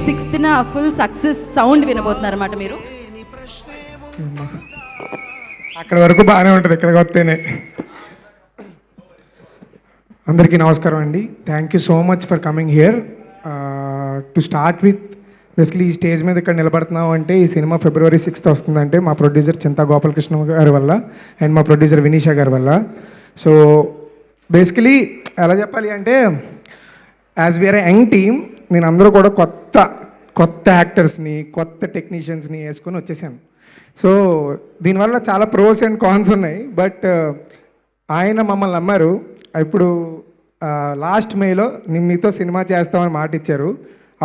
6th full success sound వినబోతున్నారు అన్నమాట మీరు. అక్కడ వరకు బాగానే ఉంటుంది, ఇక్కడికి వస్తేనే. అందరికీ నమస్కారం అండి. Thank you so much for coming here. To start with, basically ఈ స్టేజ్ మీద ఇక్కడ నిలబడుతున్నాం అంటే ఈ సినిమా February 6th వస్తుందంటే మా ప్రొడ్యూసర్ చింతా గోపాలకృష్ణ గారి వల్ల అండ్ మా ప్రొడ్యూసర్ వినీషా గారి వల్ల. సో బేసికలీ ఎలా చెప్పాలి అంటే, యాజ్ వీఆర్ యంగ్ టీమ్, నేను అందరూ కూడా కొత్త యాక్టర్స్ని, కొత్త టెక్నీషియన్స్ని వేసుకొని వచ్చేసాను. సో దీనివల్ల చాలా ప్రోస్ అండ్ కాన్స్ ఉన్నాయి. బట్ ఆయన మమ్మల్ని నమ్మారు. ఇప్పుడు లాస్ట్ మేలో మీతో సినిమా చేస్తామని మాట ఇచ్చారు.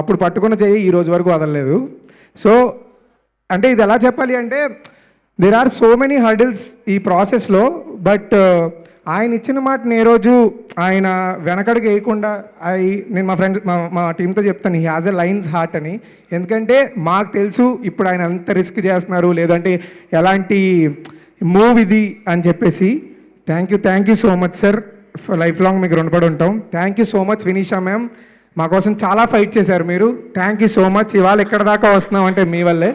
అప్పుడు పట్టుకున్న చెయ్యి ఈ రోజు వరకు వదలలేదు. సో అంటే ఇది ఎలా చెప్పాలి అంటే, there are so many hurdles ఈ ప్రాసెస్లో. బట్ ఆయన ఇచ్చిన మాటని ఏ రోజు ఆయన వెనకడుగు వేయకుండా, నేను మా ఫ్రెండ్స్ మా టీంతో చెప్తాను, he has a lines heart అని. ఎందుకంటే మాకు తెలుసు ఇప్పుడు ఆయన ఎంత రిస్క్ చేస్తున్నారు, లేదంటే ఎలాంటి మూవ్ ఇది అని చెప్పేసి. Thank you so much sir. Life long మీకు రుణపడి ఉంటాం. Thank you so much Vinisha ma'am, మా కోసం చాలా ఫైట్ చేశారు మీరు. Thank you so much. ఇవాళ ఎక్కడ దాకా వస్తున్నాం అంటే మీ వల్లే.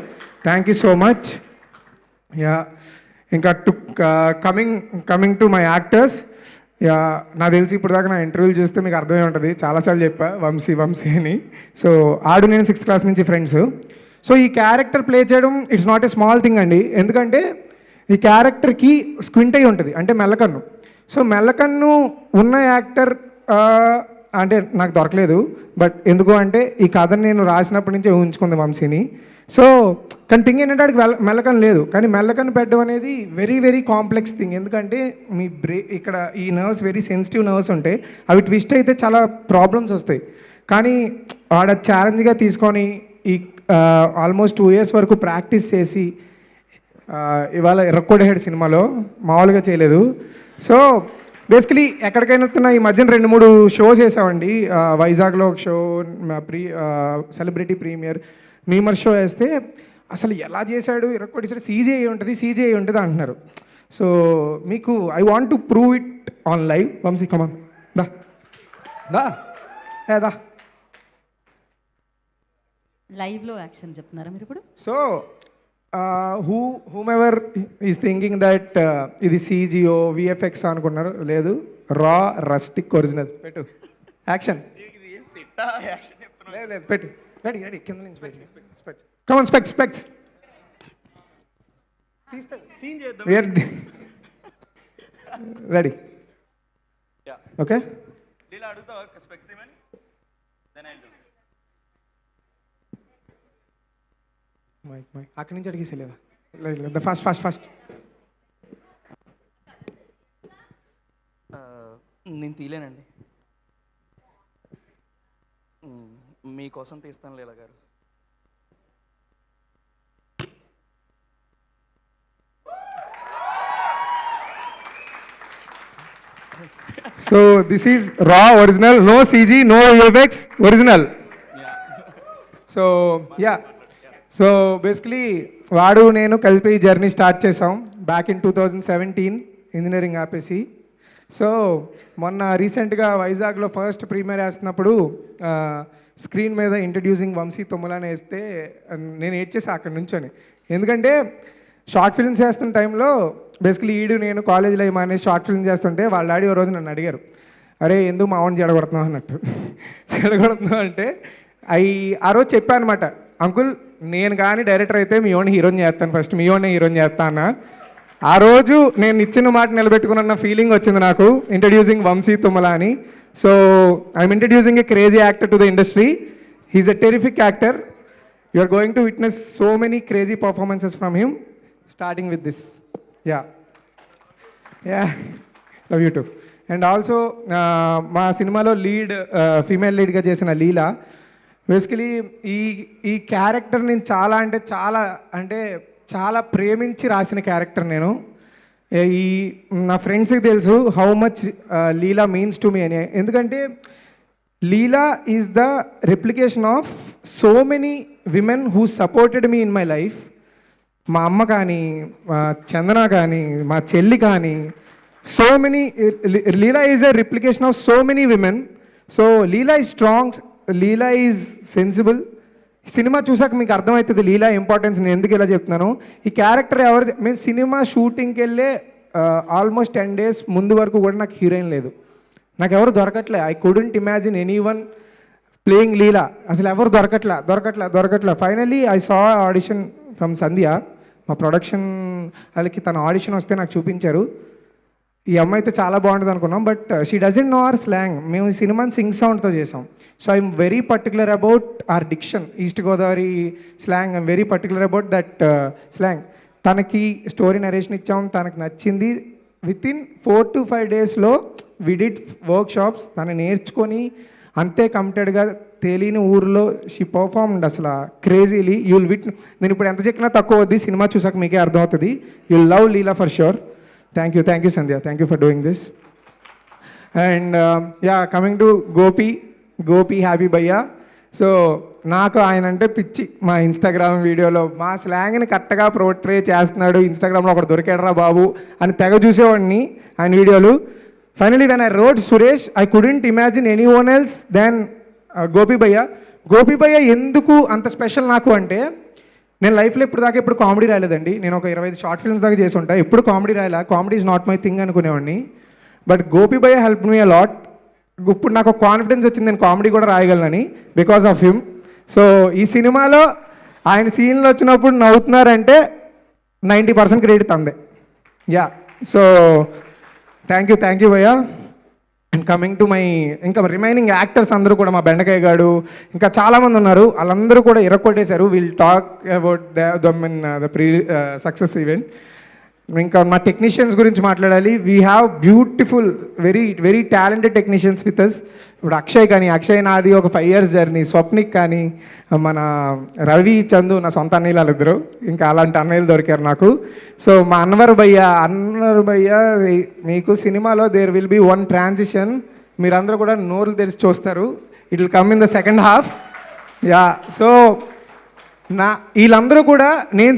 Thank you so much. Yeah, ఇంకా coming to my actors. Yeah, నాకు తెలిసి ఇప్పుడు దాకా నా ఇంటర్వ్యూలు చూస్తే మీకు అర్థమై ఉంటుంది, చాలాసార్లు చెప్పా వంశీ అని. సో ఆడు నేను 6th క్లాస్ నుంచి ఫ్రెండ్స్. సో ఈ క్యారెక్టర్ ప్లే చేయడం it's not a small thing అండి. ఎందుకంటే ఈ క్యారెక్టర్కి స్క్వింట్ అయి ఉంటుంది, అంటే మెల్లకన్ను. సో మెల్లకన్ను ఉన్న యాక్టర్ అంటే నాకు దొరకలేదు. బట్ ఎందుకు అంటే ఈ కథను నేను రాసినప్పటి నుంచే ఊహించుకుంది వంశీని. సో కానీ థింగ్ ఏంటంటే వాడికి మెల్లకన్ను లేదు, కానీ మెల్లకన్ను పెట్టడం అనేది వెరీ వెరీ కాంప్లెక్స్ థింగ్. ఎందుకంటే మీ ఇక్కడ ఈ నర్వ్స్ వెరీ సెన్సిటివ్ నర్వ్స్ ఉంటాయి, అవి ట్విస్ట్ అయితే చాలా ప్రాబ్లమ్స్ వస్తాయి. కానీ వాడ ఛాలెంజ్గా తీసుకొని ఈ ఆల్మోస్ట్ 2 years వరకు ప్రాక్టీస్ చేసి ఇవాళ ఎర్రకోడేహెడ్ సినిమాలో మామూలుగా చేయలేదు. సో బేసికలీ ఎక్కడికైనా వెళ్తున్నా, ఈ మధ్యన 2-3 షోస్ వేసామండి. వైజాగ్లో ఒక షో, సెలబ్రిటీ ప్రీమియర్ మీమర్ షో వేస్తే అసలు ఎలా చేశాడు ఎర్రకోడేసాడు, సీజీఐ ఉంటుంది అంటున్నారు. సో మీకు I want to prove it on live. Vamsi come on, దా లైవ్లో యాక్షన్ చెప్తున్నారా మీరు ఇప్పుడు? So whomever is thinking that ఇది CGO VFX అనుకున్నారు, లేదు, రా రస్టిక్ ఒరిజినల్. పెట్టు యాక్షన్. లేదు పెట్టు, రెడీ కింద నుంచి పెట్టు. కమాన్, స్పెక్స్ రెడీ. ఓకే, మైక్ అక్కడి నుంచి అడిగేసేలేదా? లేదు, ఫాస్ట్. నేను తీలేనండి, మీకోసం తీస్తాను లీలా గారు. So this is raw original, no CG, no VFX, original. So ya, so basically వాడు నేను కలిపి జర్నీ స్టార్ట్ చేసాం బ్యాక్ ఇన్ 2017 ఇంజనీరింగ్ ఆపేసి. సో మొన్న రీసెంట్గా వైజాగ్లో ఫస్ట్ ప్రీమియర్ వేస్తున్నప్పుడు స్క్రీన్ మీద ఇంట్రడ్యూసింగ్ వంశీ తుమ్మలని వేస్తే నేను ఏడ్చేసా అక్కడి నుంచొని. ఎందుకంటే షార్ట్ ఫిల్మ్స్ చేస్తున్న టైంలో బేసికలీ నేను కాలేజీలో మానేసి షార్ట్ ఫిల్మ్ చేస్తుంటే వాళ్ళ డాడీ ఓ రోజు నన్ను అడిగారు, అరే ఎందుకు మామూలు చెడగొడుతున్నావు అన్నట్టు. చెడగొడుతున్నావు అంటే ఆ రోజు చెప్పాను అనమాట, అంకుల్ నేను కానీ డైరెక్టర్ అయితే మీ ఓన్ హీరోని చేస్తాను, ఫస్ట్ మీ ఓన్ హీరోని చేస్తాను. ఆ రోజు నేను ఇచ్చిన మాట నిలబెట్టుకున్న ఫీలింగ్ వచ్చింది నాకు, ఇంట్రడ్యూసింగ్ వంశీ తుమ్మల అని. So I'm introducing a crazy actor to the industry. He's a terrific actor. You are going to witness so many crazy performances from him, starting with this. Ya, love you too. And also మా సినిమాలో female లీడ్గా చేసిన లీలా. Basically ఈ character నేను చాలా ప్రేమించి రాసిన character నేను. నా ఫ్రెండ్స్కి తెలుసు how much Leela means to me అని. ఎందుకంటే Leela is the replication of so many women who supported me in my life. మా అమ్మ కానీ, మా చందన కానీ, మా చెల్లి కానీ, so many. Leela is a replication of so many women. So Leela is strong, Leela is sensible, cinema చూసాక మీకు అర్థమవుతుంది లీలా ఇంపార్టెన్స్ నేను ఎందుకు ఇలా చెప్తున్నాను. ఈ క్యారెక్టర్ ఎవరు, మేము సినిమా షూటింగ్కి వెళ్ళే ఆల్మోస్ట్ 10 days ముందు వరకు కూడా నాకు హీరోయిన్ లేదు, నాకు ఎవరు దొరకట్లే. I couldn't imagine any one playing Leela, అసలు ఎవరు దొరకట్లా. Finally I saw audition from Sandhya, మా ప్రొడక్షన్ వాళ్ళకి తన ఆడిషన్ వస్తే నాకు చూపించారు. ఈ అమ్మాయి అయితే చాలా బాగుంటుంది అనుకున్నాం, but she doesn't know our slang. మేము ఈ సినిమాని సింగ్ సౌండ్తో చేసాం. So I'm very particular about our diction, east Godavari slang. I'm very particular about that slang. తనకి స్టోరీ నరేషన్ ఇచ్చాం, తనకు నచ్చింది. వితిన్ 4 to 5 daysలో వి డిడ్ వర్క్ షాప్స్. తను నేర్చుకొని అంతే కమిటెడ్గా తెలియని ఊరిలో షీ పర్ఫార్మ్డ్ అసలు క్రేజీలీ. యూల్ విట్, నేను ఇప్పుడు ఎంత చెప్పినా తక్కువ వద్ది, సినిమా చూసాక మీకే అర్థమవుతుంది. You'll love Leela for sure. Thank you Sandhya, thank you for doing this. And yeah, coming to Gopi happy భయ్యా. సో నాకు ఆయన అంటే పిచ్చి. మా ఇన్స్టాగ్రామ్ వీడియోలో మా స్లాంగ్ని కరెక్ట్గా పోర్ట్రే చేస్తున్నాడు, ఇన్స్టాగ్రామ్లో ఒకటి దొరికాడరా బాబు అని తెగ చూసేవాడిని ఆయన వీడియోలు. Finally when I rode Suresh, I couldn't imagine any one else then Gopi భయ్య. ఎందుకు అంత స్పెషల్ నాకు అంటే, నేను లైఫ్లో ఇప్పుడు కామెడీ రాలేదండి. నేను ఒక 25 షార్ట్ ఫిల్మ్స్ దాకా చేసి ఉంటా, ఎప్పుడు కామెడీ రాయలా. Comedy is not my thing అనుకునేవాడిని. బట్ గోపి భయ్య హెల్ప్ మీ అ లాట్. ఇప్పుడు నాకు కాన్ఫిడెన్స్ వచ్చింది నేను కామెడీ కూడా రాయగలనని, బికాస్ ఆఫ్ హిమ్. సో ఈ సినిమాలో ఆయన సీన్లు వచ్చినప్పుడు నవ్వుతున్నారంటే 90% క్రెడిట్ తందే. యా, సో థ్యాంక్ యూ భయ్య. అండ్ కమింగ్ టు మై ఇంకా రిమైనింగ్ యాక్టర్స్ అందరూ కూడా, మా బెండకాయ గాడు ఇంకా చాలామంది ఉన్నారు, వాళ్ళందరూ కూడా ఇరక్కొట్టేశారు. Will talk about the pre success event. ఇంకా మా టెక్నీషియన్స్ గురించి మాట్లాడాలి. We have beautiful very talented technicians with us. ఇప్పుడు అక్షయ్ నాది ఒక 5 years జర్నీ. స్వప్నిక్ కానీ, మన రవి చందు నా సొంత అన్నయ్యలు వాళ్ళిద్దరు, ఇంకా అలాంటి అన్నయ్యలు దొరికారు నాకు. సో మా అన్వర్ భయ్య మీకు సినిమాలో there will be one transition, మీరందరూ కూడా నోరులు తెరిచి చూస్తారు. It will come in the second half. Ya, so వీళ్ళందరూ కూడా నేను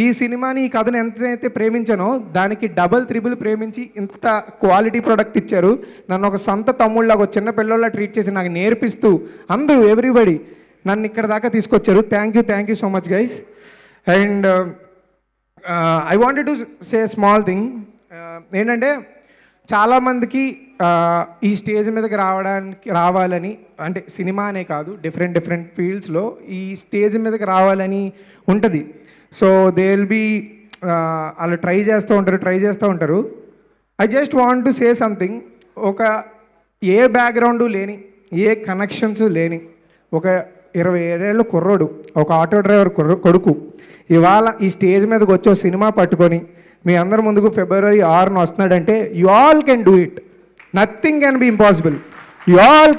ఈ సినిమాని ఈ కథను ఎంతైతే ప్రేమించానో దానికి డబల్ త్రిబుల్ ప్రేమించి ఇంత క్వాలిటీ ప్రోడక్ట్ ఇచ్చారు. నన్ను ఒక సొంత తమ్ముళ్ళలాగా, ఒక చిన్న పిల్లల్లా ట్రీట్ చేసి నాకు నేర్పిస్తూ అందరూ ఎవ్రీబడి నన్ను ఇక్కడ దాకా తీసుకొచ్చారు. Thank you so much guys. And I wanted to say small thing. ఏంటంటే చాలామందికి ఈ స్టేజ్ మీదకి రావాలని, అంటే సినిమా అనే కాదు, డిఫరెంట్ ఫీల్డ్స్లో ఈ స్టేజ్ మీదకి రావాలని ఉంటుంది. సో దే విల్ బీ వాళ్ళు ట్రై చేస్తూ ఉంటారు. I just want to say something. ఒక ఏ బ్యాక్గ్రౌండు లేని, ఏ కనెక్షన్స్ లేని ఒక 27 ఏళ్ళ కుర్రోడు, ఒక ఆటో డ్రైవర్ కొడుకు ఇవాళ ఈ స్టేజ్ మీదకి వచ్చి సినిమా పట్టుకొని మీ అందరి ముందుకు February 6న వస్తున్నాడంటే you all can do it. Nothing can be impossible. You all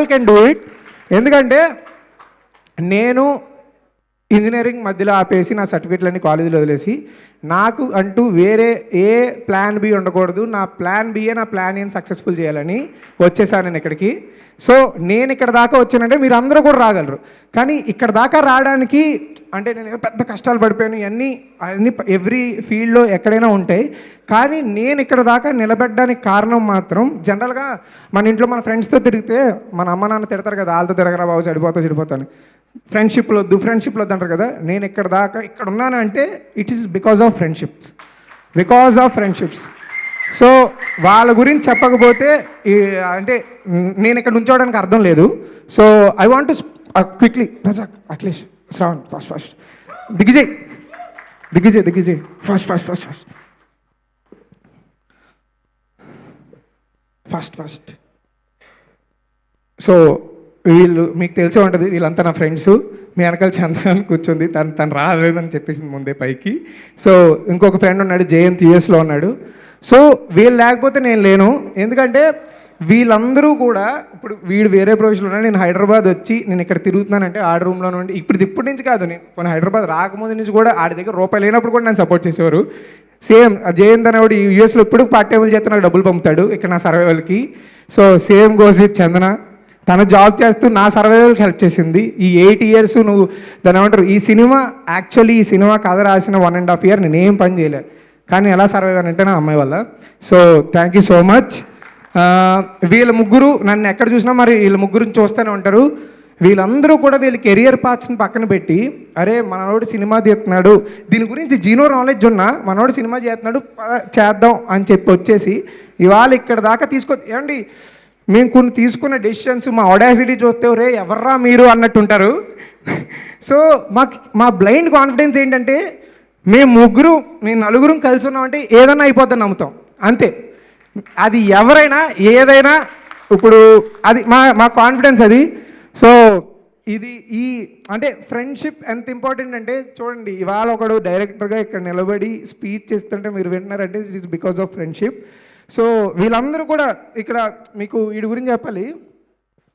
can do it. ఎందుకంటే నేను ఇంజనీరింగ్ మధ్యలో ఆపేసి నా సర్టిఫికెట్లన్నీ కాలేజీలో వదిలేసి నాకు అంటూ వేరే ఏ ప్లాన్ బి ఉండకూడదు, నా ప్లాన్ బిఏ నా ప్లాన్ ఏం సక్సెస్ఫుల్ చేయాలని వచ్చేసాను నేను ఇక్కడికి. సో నేను ఇక్కడ దాకా వచ్చానంటే మీరు అందరూ కూడా రాగలరు. కానీ ఇక్కడ దాకా రావడానికి అంటే నేను పెద్ద కష్టాలు పడిపోయాను, అన్నీ ఎవ్రీ ఫీల్డ్లో ఎక్కడైనా ఉంటాయి. కానీ నేను ఇక్కడ దాకా నిలబెట్టడానికి కారణం మాత్రం జనరల్గా మన ఇంట్లో మన ఫ్రెండ్స్తో తిరిగితే మన అమ్మ నాన్న తిడతారు కదా, వాళ్ళతో తిరగరా బాబు చెడిపోతాను, ఫ్రెండ్షిప్లు వద్దు అంటారు కదా. నేను ఇక్కడ ఉన్నాను అంటే it is because of friendships. So వాళ్ళ గురించి చెప్పకపోతే అంటే నేను ఇక్కడ నుంచోవడానికి అర్థం లేదు. So I want to quickly Razak, Akhilesh, Shravan, fast Digvijay fast. So వీళ్ళు మీకు తెలిసే ఉంటుంది, వీళ్ళంతా నా ఫ్రెండ్స్. మీ వెనకాల చంద్రన్ కూర్చుంది, తను రాలేదని చెప్పేసింది ముందే పైకి. సో ఇంకొక ఫ్రెండ్ ఉన్నాడు, జయంత్ యూఎస్లో ఉన్నాడు. సో వీళ్ళు లేకపోతే నేను లేను. ఎందుకంటే వీళ్ళందరూ కూడా ఇప్పుడు వీడు వేరే ప్రొఫెషన్లో ఉన్నాడు, నేను హైదరాబాద్ వచ్చి నేను ఇక్కడ తిరుగుతున్నానంటే ఆడ రూమ్లో నుండి ఇప్పటి నుంచి కాదు, నేను కొన్ని హైదరాబాద్ రాకముందు నుంచి కూడా ఆడి దగ్గర రూపాయలు లేనప్పుడు కూడా నన్ను సపోర్ట్ చేసేవారు. సేమ్ జయంత్ అనేవాడు యూఎస్లో ఇప్పుడు పార్ట్ టైం చేస్తే నాకు డబ్బులు పంపుతాడు ఇక్కడ నా సర్వైవల్కి. సో సేమ్ గోస్ విత్ చందన, తను జాబ్ చేస్తూ నా సర్వైవల్కి హెల్ప్ చేసింది. ఈ 8 years నువ్వు దాని ఏమంటారు, ఈ సినిమా కథ రాసిన 1.5 year నేనేం పని చేయలే, కానీ ఎలా సర్వైవ్ అంటే నా అమ్మాయి వల్ల. So thank you so much. వీళ్ళ ముగ్గురు నన్ను ఎక్కడ చూసినా మరి వీళ్ళ ముగ్గురిని చూస్తూనే ఉంటారు. వీళ్ళందరూ కూడా వీళ్ళ కెరియర్ పాత్స్ని పక్కన పెట్టి అరే మనోడు సినిమా తీస్తున్నాడు, దీని గురించి జీనో నాలెడ్జ్ ఉన్నా మనోడు సినిమా చేస్తున్నాడు చేద్దాం అని చెప్పి వచ్చేసి ఇవాళ ఇక్కడ దాకా ఏమండి మేము కొన్ని తీసుకున్న డెసిషన్స్ మా ఆడాసిటీ చూస్తే రే ఎవర్రా మీరు అన్నట్టు ఉంటారు. సో మా బ్లైండ్ కాన్ఫిడెన్స్ ఏంటంటే మేము నలుగురం కలిసి ఉన్నామంటే ఏదన్నా అయిపోద్దని నమ్ముతాం అంతే. అది ఎవరైనా ఏదైనా ఇప్పుడు అది మా కాన్ఫిడెన్స్ అది. సో ఇది అంటే ఫ్రెండ్షిప్ ఎంత ఇంపార్టెంట్ అంటే చూడండి, ఇవాళ ఒకడు డైరెక్టర్గా ఇక్కడ నిలబడి స్పీచ్ ఇస్తుంటే మీరు వింటున్నారంటే it is because of friendship. So వీళ్ళందరూ కూడా ఇక్కడ మీకు వీడి గురించి చెప్పాలి,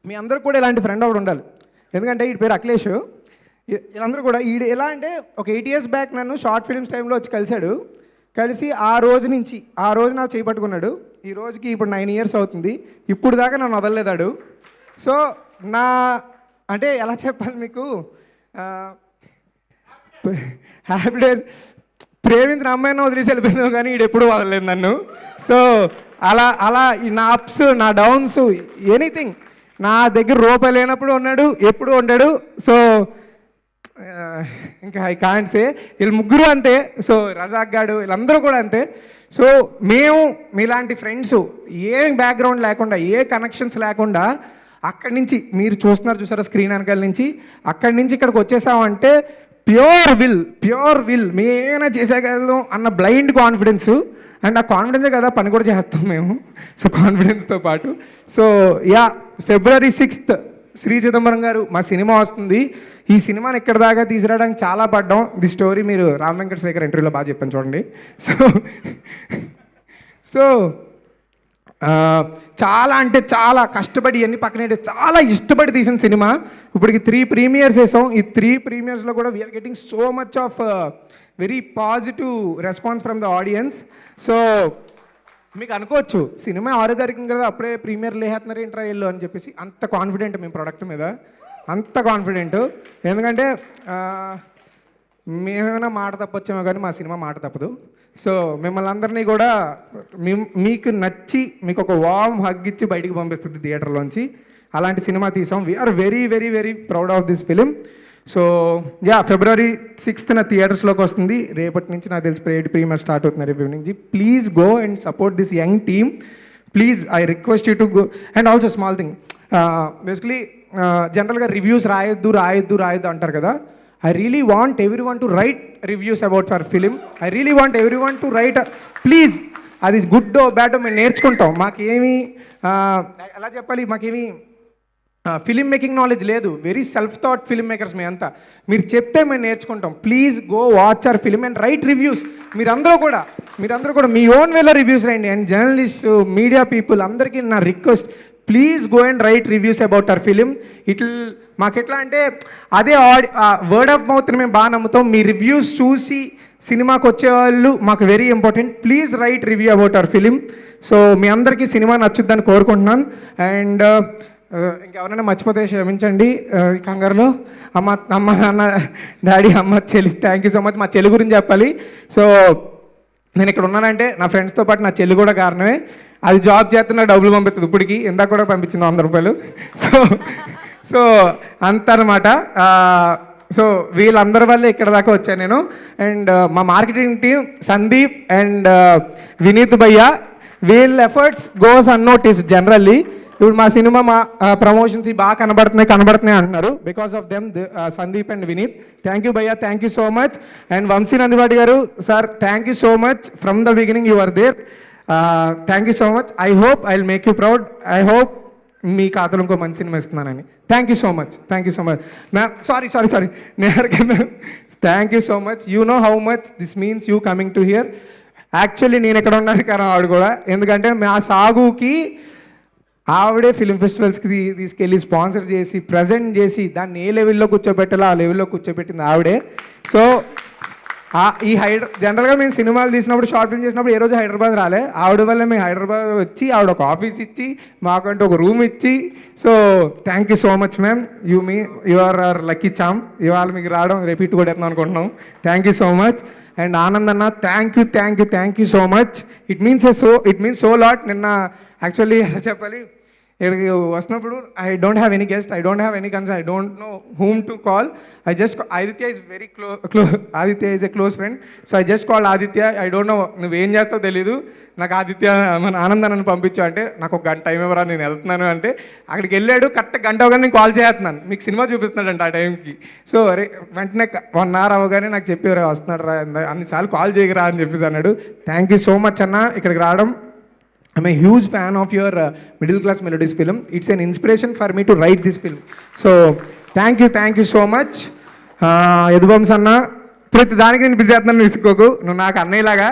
మీ అందరూ కూడా ఇలాంటి ఫ్రెండ్ ఒకడు ఉండాలి. ఎందుకంటే వీడి పేరు అఖిలేష్. వీళ్ళందరూ కూడా ఎలా అంటే ఒక 8 years బ్యాక్ నన్ను షార్ట్ ఫిల్మ్స్ టైంలో వచ్చి కలిసి ఆ రోజు నాకు చేపట్టుకున్నాడు. ఈ రోజుకి ఇప్పుడు 9 years అవుతుంది. ఇప్పుడు దాకా నన్ను వదలలేదాడు. సో అంటే ఎలా చెప్పాలి మీకు, హ్యాపీ డేస్ ప్రేమించిన అమ్మాయిని వదిలేసి వెళ్ళిపోయింది కానీ వీడు ఎప్పుడు వదలలేదు నన్ను. సో అలా నా అప్స్ నా డౌన్స్ ఎనీథింగ్ నా దగ్గర రూపాయి లేనప్పుడు ఉన్నాడు, ఎప్పుడు ఉంటాడు. సో ఇంకా ఐ కాంట్ సే వీళ్ళు ముగ్గురు అంతే. సో రజాక్ గాడు వీళ్ళందరూ కూడా అంతే. సో మీలాంటి ఫ్రెండ్స్ ఏ బ్యాక్గ్రౌండ్ లేకుండా ఏ కనెక్షన్స్ లేకుండా అక్కడి నుంచి మీరు చూసారా స్క్రీన్ వెనకాల నుంచి, అక్కడి నుంచి ఇక్కడికి వచ్చేసామంటే ప్యూర్ విల్ మేమైనా చేసేయగలం అన్న బ్లైండ్ కాన్ఫిడెన్స్. అండ్ ఆ కాన్ఫిడెన్సే కదా పని కూడా చేస్తాం మేము. సో కాన్ఫిడెన్స్తో పాటు so February 6th Shri Chidambaram గారు మా సినిమా వస్తుంది. ఈ సినిమాని ఇక్కడ దాకా తీసుకురావడానికి చాలా పడ్డాం. ది స్టోరీ మీరు రామ్ వెంకటశేఖర్ ఇంటర్వ్యూలో బాగా చెప్పాను చూడండి. సో చాలా అంటే చాలా కష్టపడి ఇవన్నీ పక్కన చాలా ఇష్టపడి తీసిన సినిమా. ఇప్పటికి 3 premieres వేసాం. ఈ 3 premieresలో కూడా we're getting so much of very positive response from the audience. So మీకు అనుకోవచ్చు సినిమా 6వ తారీఖు కదా అప్పుడే ప్రీమియర్ లేహేస్తున్నారు ఏంట్రా ఇల్లు అని చెప్పేసి. అంత కాన్ఫిడెంట్ మేము ప్రోడక్ట్ మీద, అంత కాన్ఫిడెంట్. ఎందుకంటే మేమేమైనా మాట తప్పొచ్చామో కానీ మా సినిమా మాట తప్పదు. సో మిమ్మల్ని అందరినీ కూడా మీకు నచ్చి మీకు ఒక వార్మ్ హగ్ ఇచ్చి బయటికి పంపిస్తుంది థియేటర్లోంచి. అలాంటి సినిమా తీసాం. We're very very very proud of this film. So February 6th థియేటర్స్లోకి వస్తుంది. రేపటి నుంచి నాకు తెలిసి 8 premiere స్టార్ట్ అవుతున్నారు రేపు ఈవినింగ్ నుంచి. Please go and support this young team. Please I request you to go. And also small thing, basically జనరల్గా రివ్యూస్ రాయొద్దు అంటారు కదా. I really want everyone to write reviews about our film. I really want everyone to write please. అది good bad మేము నేర్చుకుంటాం. మాకేమీ ఎలా చెప్పాలి, మాకేమీ ఫిలిం మేకింగ్ నాలెడ్జ్ లేదు. Very self taught film makers మీ అంతా. మీరు చెప్తే మేము నేర్చుకుంటాం. Please go watch our film and write reviews. మీరందరూ కూడా మీ ఓన్ వేలో రివ్యూస్ రాయండి. అండ్ జర్నలిస్ట్ మీడియా పీపుల్ అందరికీ నా request, please go and write reviews about our film. మాకు ఎట్లా అంటే అదే వర్డ్ ఆఫ్ మౌత్ మేము బాగా నమ్ముతాం. మీ రివ్యూస్ చూసి సినిమాకి వచ్చేవాళ్ళు మాకు very important. Please write review about our film. So మీ అందరికీ సినిమా నచ్చుద్దని కోరుకుంటున్నాను. అండ్ ఇంకెవరైనా మర్చిపోతే క్షమించండి కంగారులో. అమ్మ నాన్న డాడీ అమ్మ చెల్లి థ్యాంక్ యూ సో మచ్. మా చెల్లి గురించి చెప్పాలి. సో నేను ఇక్కడ ఉన్నానంటే నా ఫ్రెండ్స్తో పాటు నా చెల్లి కూడా కారణమే. అది జాబ్ చేస్తున్న డబ్బులు పంపిస్తుంది. ఇప్పటికి ఇందాక కూడా పంపించింది 100 రూపాయలు. సో అంత అనమాట. సో వీళ్ళందరి వల్లే ఇక్కడ దాకా వచ్చాను నేను. అండ్ మా marketing team Sandeep and Vineeth భయ్య, వీళ్ళ ఎఫర్ట్స్ గోస్ అన్నోటిస్ జనరల్లీ. ఇప్పుడు మా సినిమా మా ప్రమోషన్స్ బాగా కనబడుతున్నాయి అంటున్నారు. Because of them Sandeep and Vineeth. Thank you భయ్యా, thank you so much. And Vamsi Nandivadi garu sir thank you so much. From the beginning you are there. Thank you so much. I hope I will make you proud. I hope మీ ఖాతాలో ఇంకో మంచి సినిమా ఇస్తున్నానని. Thank you so much. Thank you so much ma'am. Sorry నేహర్గా ma'am, thank you so much. You know how much this means you coming to hear. Actually నేను ఎక్కడ ఉన్నాను కారణం ఆవిడ కూడా. ఎందుకంటే మా సాగుకి ఆవిడే ఫిలిం ఫెస్టివల్స్కి తీసుకెళ్ళి స్పాన్సర్ చేసి ప్రజెంట్ చేసి దాన్ని ఏ లెవెల్లో కూర్చోబెట్టాలో ఆ లెవెల్లో కూర్చోబెట్టింది ఆవిడే. సో ఈ జనరల్గా మేము సినిమాలు తీసినప్పుడు షార్ట్ ఫిల్మ్ చేసినప్పుడు ఏ రోజు హైదరాబాద్ రాలే. ఆవిడ వల్ల మేము హైదరాబాద్ వచ్చి ఆవిడ ఒక ఆఫీస్ ఇచ్చి మాకంటూ ఒక రూమ్ ఇచ్చి. So thank you so much ma'am. You are lucky charm. ఇవాళ మీకు రావడం రిపీట్ కూడా వేద్దాం అనుకుంటున్నాం. Thank you so much. And Anand అన్న thank you so much. It means so lot. నిన్న యాక్చువల్లీ చెప్పాలి ఇక్కడికి వస్తున్నప్పుడు I don't have any guest, I don't have any concern, I don't know whom to call. I just Aditya is very Aditya is a close friend. So I just call Aditya. I don't no నువ్వేం చేస్తావు తెలీదు, నాకు ఆదిత్య మన ఆనందాన్ని పంపించు అంటే, నాకు ఒక గంట టైం ఇవ్వరా నేను వెళ్తున్నాను అంటే, అక్కడికి వెళ్ళాడు. కరెక్ట్ గంట అవగానే నేను కాల్ చేస్తున్నాను, మీకు సినిమా చూపిస్తున్నాడంట ఆ టైంకి. సో అరే వెంటనే 1 hour అవగానే నాకు చెప్పేవారు వస్తున్నాడు రా, అన్నిసార్లు కాల్ చేయరా అని చెప్పేసి అన్నాడు. థ్యాంక్ యూ సో మచ్ అన్న ఇక్కడికి రావడం. I'm a huge fan of your Middle Class Melodies film. It's an inspiration for me to write this film. So thank you so much. Yaduvansh అన్న, ప్రతి దానికి నేను బిజీ చేస్తున్నాను, విసుకోకు. నువ్వు నాకు అన్నయ్యలాగా,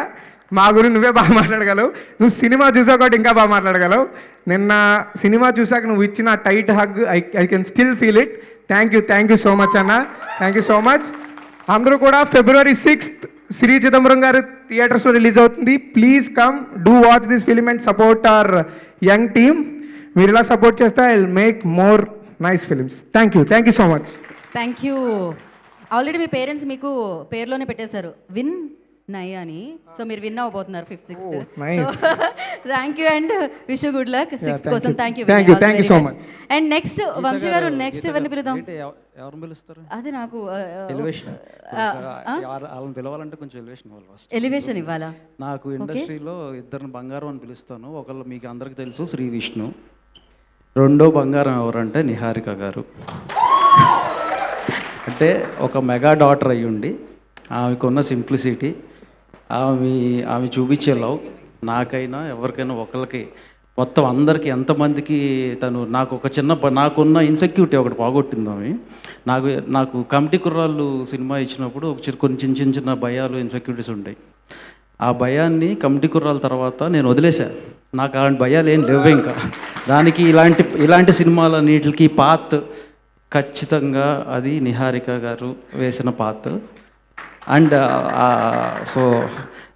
మా గురించి నువ్వే బాగా మాట్లాడగలవు. నువ్వు సినిమా చూసావు కాబట్టి ఇంకా బాగా మాట్లాడగలవు. నిన్న సినిమా చూసాక నువ్వు ఇచ్చిన tight hug I can still feel it. Thank you so much అన్న, థ్యాంక్ యూ సో మచ్. అందరూ కూడా February 6th శ్రీ చిదంబరం గారు థియేటర్స్లో రిలీజ్ అవుతుంది. Please come do watch this film and support our young team. మీరు ఇలా సపోర్ట్ చేస్తే I will make more nice films. Thank you so much. Thank you. Already మీ parents మీకు పేరులోనే పెట్టేశారు విన్ నై అని. సో మీరు విన్ అవ్వబోతున్నారు 5th 6th. nice. Thank you and wish you good luck 6th thank కోసం. you. Thank you Thank you so much. And next Vamsi garu, next ఎవరిని పిలుద్దాం? ఎవరిని పిలుస్తారు? అది నాకు ఎలివేషన్. వాళ్ళని పిలవాలంటే కొంచెం ఎలివేషన్ ఇవ్వాలి ఫస్ట్. ఎలివేషన్ ఇవ్వాలా? నాకు ఇండస్ట్రీలో ఇద్దరిని బంగారం అని పిలుస్తాను. ఒకళ్ళు మీకు అందరికి తెలుసు, శ్రీ విష్ణు. రెండో బంగారం ఎవరంటే నిహారిక గారు. అంటే ఒక మెగా డాటర్ అయ్యుండి ఆమెకున్న సింప్లిసిటీ, ఆమె చూపించే లవ్ నాకైనా ఎవరికైనా ఒకరికి మొత్తం అందరికీ ఎంతమందికి తను నాకు ఒక నాకున్న ఇన్సెక్యూరిటీ ఒకటి పోగొట్టింది ఆమె. నాకు కమిటీ కుర్రాళ్ళు సినిమా ఇచ్చినప్పుడు కొంచెం చిన్న భయాలు, ఇన్సెక్యూరిటీస్ ఉంటాయి. ఆ భయాన్ని కమిటీ కుర్రాల తర్వాత నేను వదిలేశాను. నాకు అలాంటి భయాలు ఏం లేవు ఇంకా. దానికి ఇలాంటి సినిమాలన్నిటికి పాత్ ఖచ్చితంగా అది నిహారిక గారు వేసిన పాత్. And so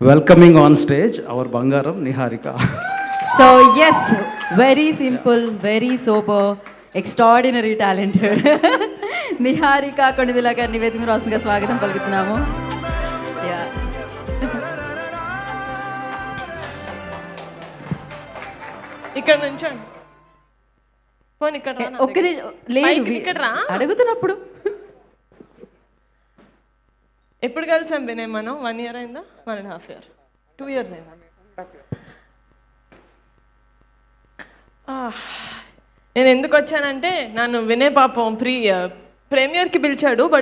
welcoming on stage our బంగారం Niharika. So yes, very simple, very super, extraordinary talented Niharika Konidela గారిని వేదిక మీద రాస్తుందిగా స్వాగతం పలుకుతున్నాము. ఇక్కడ నుంచి ఒక్క లేదు అడుగుతున్నప్పుడు. ఎప్పుడు కలిసాం వినయ్ మనం? 1 year అయిందా? 1.5 year, 2 years అయిందా? నేను ఎందుకు వచ్చానంటే, నన్ను వినయ్ పాపం ప్రీమియర్కి పిలిచాడు. బట్